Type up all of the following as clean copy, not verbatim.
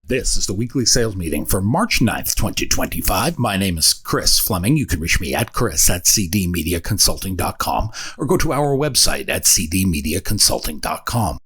This is the weekly sales meeting for March 9th, 2025. My name is Chris Fleming. You can reach me at chris@cdmediaconsulting.com or go to our website at cdmediaconsulting.com.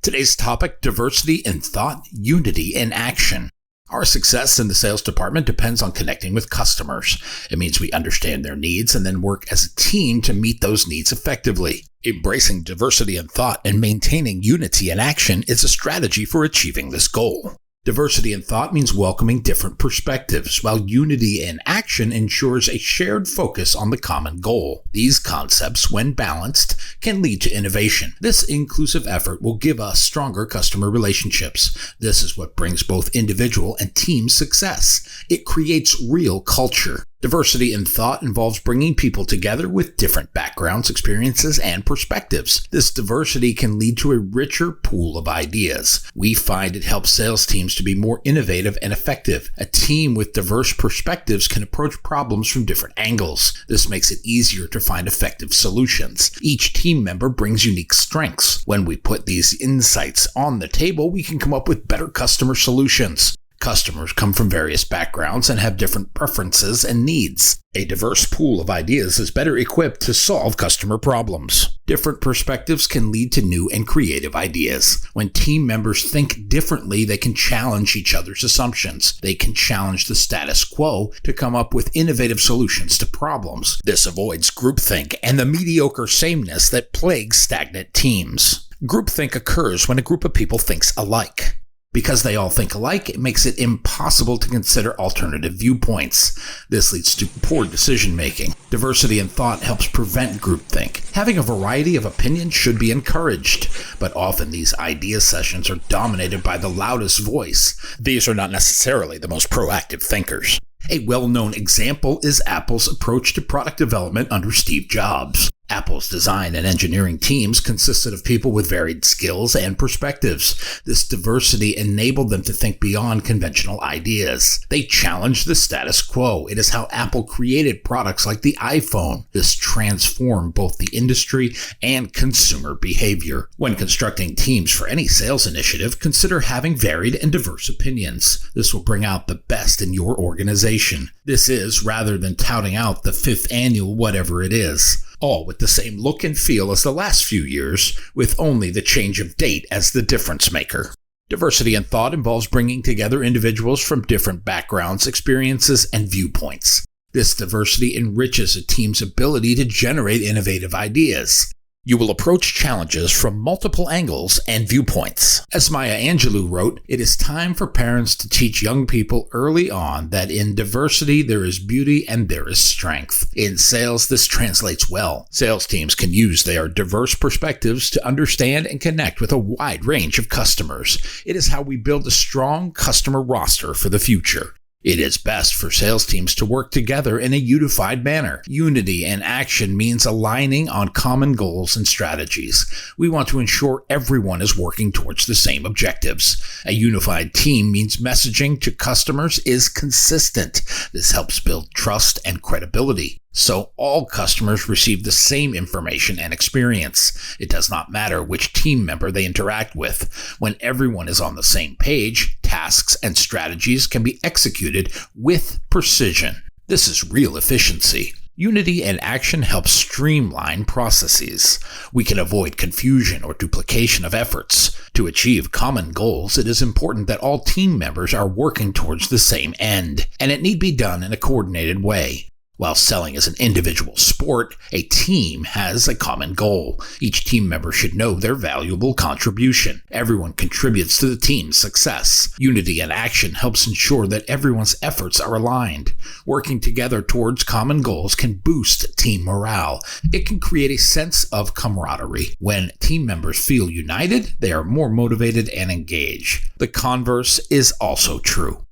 Today's topic, diversity in thought, unity in action. Our success in the sales department depends on connecting with customers. It means we understand their needs and then work as a team to meet those needs effectively. Embracing diversity in thought and maintaining unity in action is a strategy for achieving this goal. Diversity in thought means welcoming different perspectives, while unity in action ensures a shared focus on the common goal. These concepts, when balanced, can lead to innovation. This inclusive effort will give us stronger customer relationships. This is what brings both individual and team success. It creates real culture. Diversity in thought involves bringing people together with different backgrounds, experiences, and perspectives. This diversity can lead to a richer pool of ideas. We find it helps sales teams to be more innovative and effective. A team with diverse perspectives can approach problems from different angles. This makes it easier to find effective solutions. Each team member brings unique strengths. When we put these insights on the table, we can come up with better customer solutions. Customers come from various backgrounds and have different preferences and needs. A diverse pool of ideas is better equipped to solve customer problems. Different perspectives can lead to new and creative ideas. When team members think differently, they can challenge each other's assumptions. They can challenge the status quo to come up with innovative solutions to problems. This avoids groupthink and the mediocre sameness that plagues stagnant teams. Groupthink occurs when a group of people thinks alike. Because they all think alike, it makes it impossible to consider alternative viewpoints. This leads to poor decision-making. Diversity in thought helps prevent groupthink. Having a variety of opinions should be encouraged, but often these idea sessions are dominated by the loudest voice. These are not necessarily the most proactive thinkers. A well-known example is Apple's approach to product development under Steve Jobs. Apple's design and engineering teams consisted of people with varied skills and perspectives. This diversity enabled them to think beyond conventional ideas. They challenged the status quo. It is how Apple created products like the iPhone. This transformed both the industry and consumer behavior. When constructing teams for any sales initiative, consider having varied and diverse opinions. This will bring out the best in your organization. This is, rather than touting out the 5th annual whatever it is. All with the same look and feel as the last few years, with only the change of date as the difference maker. Diversity in thought involves bringing together individuals from different backgrounds, experiences, and viewpoints. This diversity enriches a team's ability to generate innovative ideas. You will approach challenges from multiple angles and viewpoints. As Maya Angelou wrote, it is time for parents to teach young people early on that in diversity there is beauty and there is strength. In sales, this translates well. Sales teams can use their diverse perspectives to understand and connect with a wide range of customers. It is how we build a strong customer roster for the future. It is best for sales teams to work together in a unified manner. Unity in action means aligning on common goals and strategies. We want to ensure everyone is working towards the same objectives. A unified team means messaging to customers is consistent. This helps build trust and credibility. So all customers receive the same information and experience. It does not matter which team member they interact with. When everyone is on the same page, tasks and strategies can be executed with precision. This is real efficiency. Unity in action helps streamline processes. We can avoid confusion or duplication of efforts. To achieve common goals, it is important that all team members are working towards the same end, and it need be done in a coordinated way. While selling is an individual sport, a team has a common goal. Each team member should know their valuable contribution. Everyone contributes to the team's success. Unity in action helps ensure that everyone's efforts are aligned. Working together towards common goals can boost team morale. It can create a sense of camaraderie. When team members feel united, they are more motivated and engaged. The converse is also true.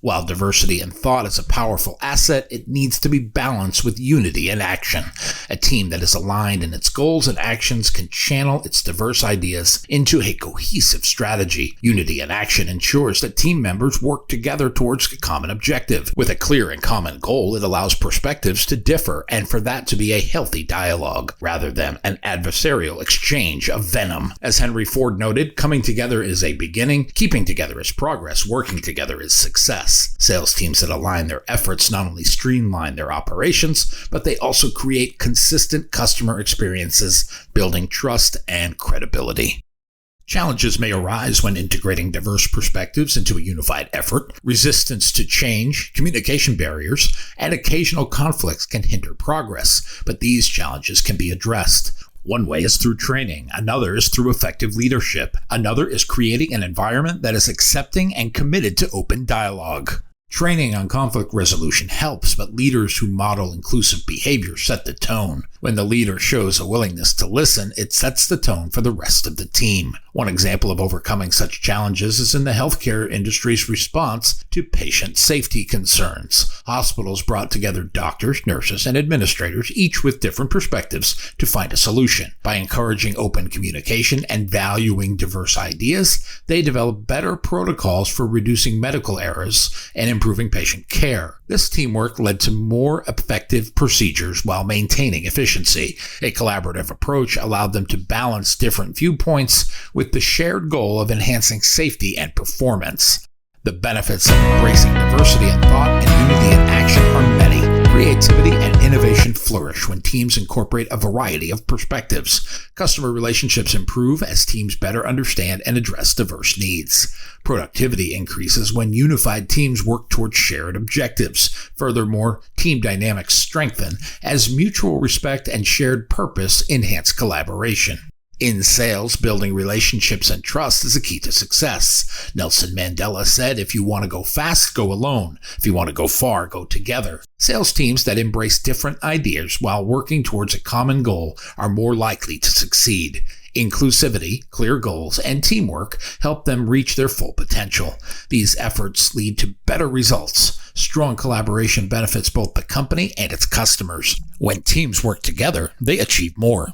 While diversity in thought is a powerful asset, it needs to be balanced with unity in action. A team that is aligned in its goals and actions can channel its diverse ideas into a cohesive strategy. Unity in action ensures that team members work together towards a common objective. With a clear and common goal, it allows perspectives to differ and for that to be a healthy dialogue, rather than an adversarial exchange of venom. As Henry Ford noted, coming together is a beginning, keeping together is progress, working together is success. Sales teams that align their efforts not only streamline their operations, but they also create consistent customer experiences, building trust and credibility. Challenges may arise when integrating diverse perspectives into a unified effort. Resistance to change, communication barriers, and occasional conflicts can hinder progress, but these challenges can be addressed. One way is through training, another is through effective leadership, another is creating an environment that is accepting and committed to open dialogue. Training on conflict resolution helps, but leaders who model inclusive behavior set the tone. When the leader shows a willingness to listen, it sets the tone for the rest of the team. One example of overcoming such challenges is in the healthcare industry's response to patient safety concerns. Hospitals brought together doctors, nurses, and administrators, each with different perspectives, to find a solution. By encouraging open communication and valuing diverse ideas, they developed better protocols for reducing medical errors and improving patient care. This teamwork led to more effective procedures while maintaining efficiency. A collaborative approach allowed them to balance different viewpoints with the shared goal of enhancing safety and performance. The benefits of embracing diversity in thought and unity in action are many. Creativity and innovation flourish when teams incorporate a variety of perspectives. Customer relationships improve as teams better understand and address diverse needs. Productivity increases when unified teams work towards shared objectives. Furthermore, team dynamics strengthen as mutual respect and shared purpose enhance collaboration. In sales, building relationships and trust is a key to success. Nelson Mandela said, "If you want to go fast, go alone. If you want to go far, go together." Sales teams that embrace different ideas while working towards a common goal are more likely to succeed. Inclusivity, clear goals, and teamwork help them reach their full potential. These efforts lead to better results. Strong collaboration benefits both the company and its customers. When teams work together, they achieve more.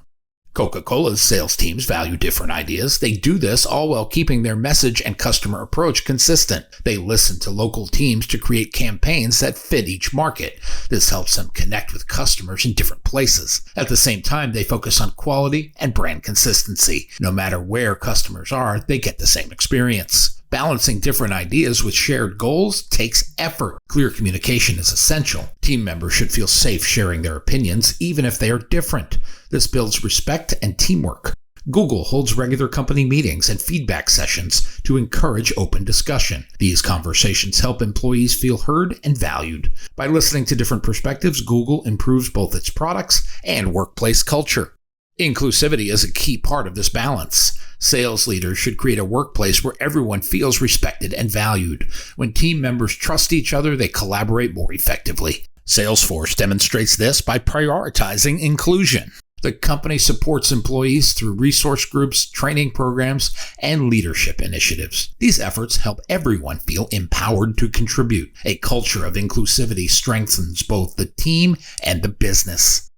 Coca-Cola's sales teams value different ideas. They do this all while keeping their message and customer approach consistent. They listen to local teams to create campaigns that fit each market. This helps them connect with customers in different places. At the same time, they focus on quality and brand consistency. No matter where customers are, they get the same experience. Balancing different ideas with shared goals takes effort. Clear communication is essential. Team members should feel safe sharing their opinions, even if they are different. This builds respect and teamwork. Google holds regular company meetings and feedback sessions to encourage open discussion. These conversations help employees feel heard and valued. By listening to different perspectives, Google improves both its products and workplace culture. Inclusivity is a key part of this balance. Sales leaders should create a workplace where everyone feels respected and valued. When team members trust each other, they collaborate more effectively. Salesforce demonstrates this by prioritizing inclusion. The company supports employees through resource groups, training programs, and leadership initiatives. These efforts help everyone feel empowered to contribute. A culture of inclusivity strengthens both the team and the business.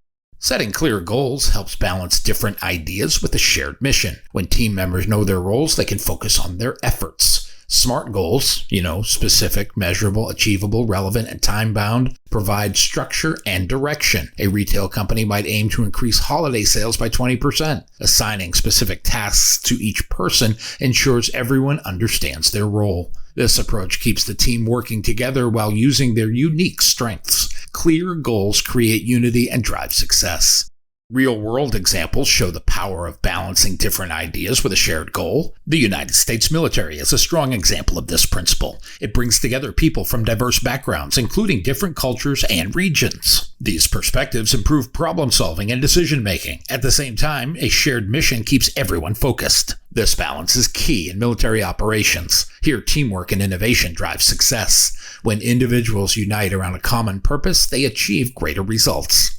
Setting clear goals helps balance different ideas with a shared mission. When team members know their roles, they can focus on their efforts. SMART goals, specific, measurable, achievable, relevant, and time-bound, provide structure and direction. A retail company might aim to increase holiday sales by 20%. Assigning specific tasks to each person ensures everyone understands their role. This approach keeps the team working together while using their unique strengths. Clear goals create unity and drive success. Real-world examples show the power of balancing different ideas with a shared goal. The United States military is a strong example of this principle. It brings together people from diverse backgrounds, including different cultures and regions. These perspectives improve problem-solving and decision-making. At the same time, a shared mission keeps everyone focused. This balance is key in military operations. Here, teamwork and innovation drive success. When individuals unite around a common purpose, they achieve greater results.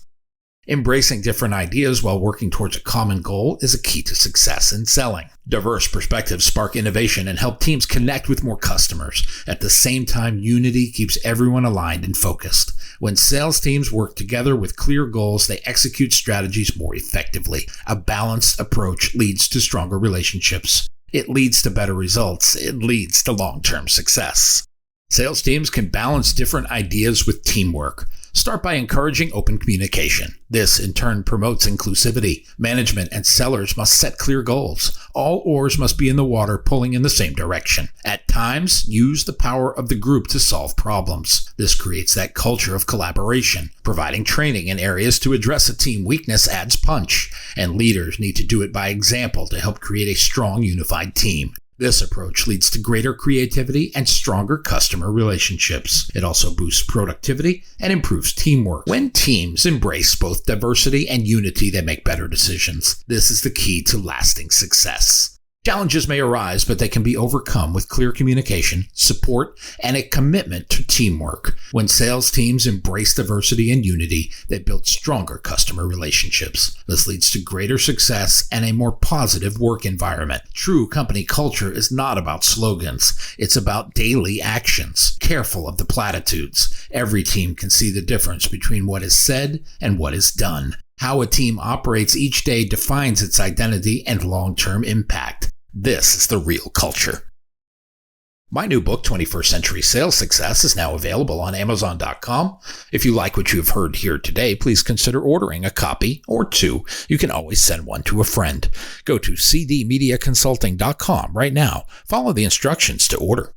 Embracing different ideas while working towards a common goal is a key to success in selling. Diverse perspectives spark innovation and help teams connect with more customers. At the same time, unity keeps everyone aligned and focused. When sales teams work together with clear goals, they execute strategies more effectively. A balanced approach leads to stronger relationships. It leads to better results. It leads to long-term success. Sales teams can balance different ideas with teamwork. Start by encouraging open communication. This, in turn, promotes inclusivity. Management and sellers must set clear goals. All oars must be in the water, pulling in the same direction. At times, use the power of the group to solve problems. This creates that culture of collaboration. Providing training in areas to address a team weakness adds punch, and leaders need to do it by example to help create a strong, unified team. This approach leads to greater creativity and stronger customer relationships. It also boosts productivity and improves teamwork. When teams embrace both diversity and unity, they make better decisions. This is the key to lasting success. Challenges may arise, but they can be overcome with clear communication, support, and a commitment to teamwork. When sales teams embrace diversity and unity, they build stronger customer relationships. This leads to greater success and a more positive work environment. True company culture is not about slogans. It's about daily actions. Careful of the platitudes. Every team can see the difference between what is said and what is done. How a team operates each day defines its identity and long-term impact. This is the real culture. My new book, 21st Century Sales Success, is now available on Amazon.com. If you like what you have heard here today, please consider ordering a copy or two. You can always send one to a friend. Go to cdmediaconsulting.com right now. Follow the instructions to order.